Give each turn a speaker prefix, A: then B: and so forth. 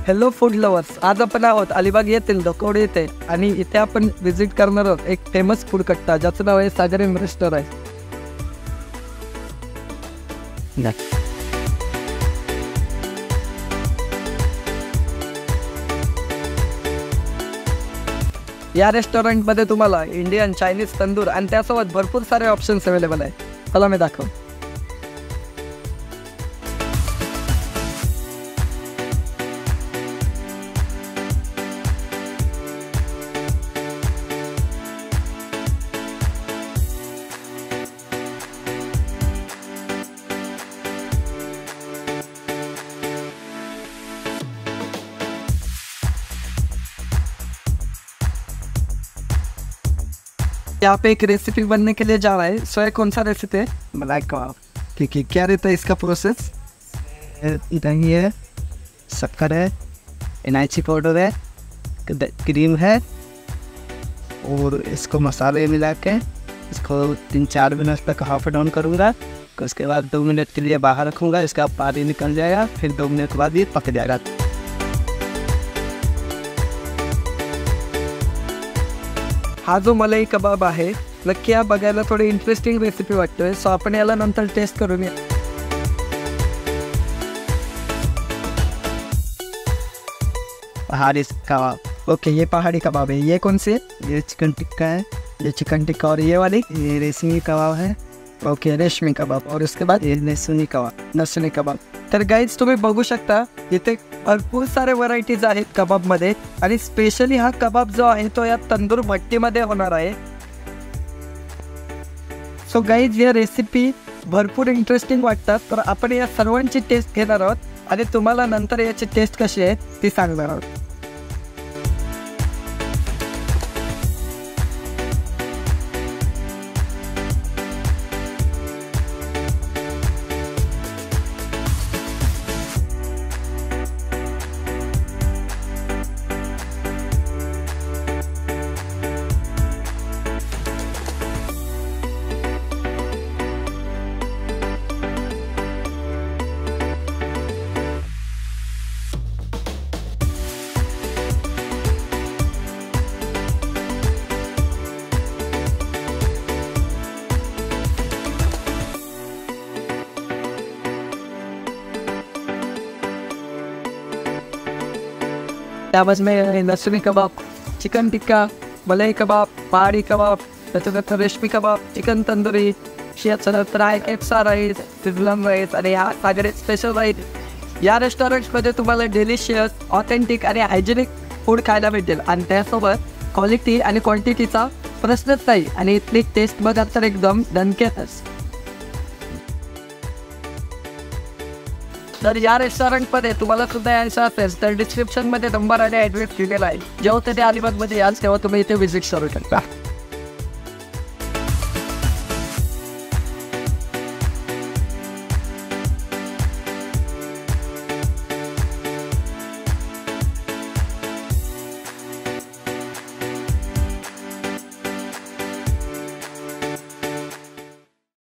A: Hello food lovers, आज आपण आहोत अलिबाग येथील धकोडी येथे आणि इथे आपण विजिट करणार आहोत एक फेमस फूड कट्टा ज्याचं नाव आहे सागरिन रेस्टॉरंट. या रेस्टॉरंटमध्ये तुम्हाला इंडियन, चायनीज, तंदूर आणि त्यासोबत भरपूर सारे ऑप्शन्स अवेलेबल आहेत. चला मी दाखव. यहाँ पे एक रेसिपी बनने के लिए जा रहा है. सो कौन सा रेसिपी है? मलाई कबाब. ठीक है, क्या रहता है इसका प्रोसेस?
B: दही है, शक्कर है, इलायची पाउडर है, क्रीम है और इसको मसाले मिला के इसको 3-4 मिनट तक हाफ डाउन करूँगा. उसके बाद 2 मिनट के लिए बाहर रखूँगा. इसका पानी निकल जाएगा, फिर 2 मिनट के बाद ये पक जाएगा.
A: हा जो मलाई कबाब आहे नक्की हा बघायला थोडी इंटरेस्टिंग रेसिपी वाटतोय. सो आपण याला नंतर टेस्ट करूया.
B: पहाड़ी कबाब.
A: ओके, ये पहाड़ी कबाब है. ये कौन सी है?
B: ये चिकन टिक्का है.
A: ये चिकन टिक्का. और ये वाली?
B: ये रेशमी कबाब है.
A: ओके, रेशमी कबाब. और उसके बाद
B: ये लहसुनी कबाब.
A: लहसुनी कबाब. तर गाईज तुम्ही बघू शकता इथे भरपूर सारे व्हरायटीज आहेत कबाबमध्ये आणि स्पेशली हा कबाब जो आहे तो या तंदूर भट्टीमध्ये होणार आहे. सो गाईज या रेसिपी भरपूर इंटरेस्टिंग वाटतात. तर आपण या सर्वांची टेस्ट घेणार आहोत आणि तुम्हाला नंतर याची टेस्ट कशी आहे ती सांगणार आहोत. त्यामध्ये लहसुनी कबाब, चिकन टिक्का, मलाई कबाब, पहाड़ी कबाब, त्याच्यानंतर रेशमी कबाब, चिकन तंदुरी, त्याच्यानंतर आहे केप्सा राईस, सिझलम राईस आणि हा सागरी स्पेशल राईस. या रेस्टॉरंट्समध्ये तुम्हाला डिलिशियस, ऑथेंटिक आणि हायजेनिक फूड खायला भेटेल आणि त्यासोबत क्वालिटी आणि क्वांटिटीचा प्रश्नच नाही. आणि इथली टेस्ट बघा तर एकदम दणक्यातच. तर या रेस्टॉरंटमध्ये तुम्हाला सुद्धा यायचं असेल तर डिस्क्रिप्शनमध्ये नंबर आणि ॲड्रेस दिलेला आहे. जेव्हा ते अलिबागमध्ये याल तेव्हा तुम्ही इथे व्हिजिट करू शकता.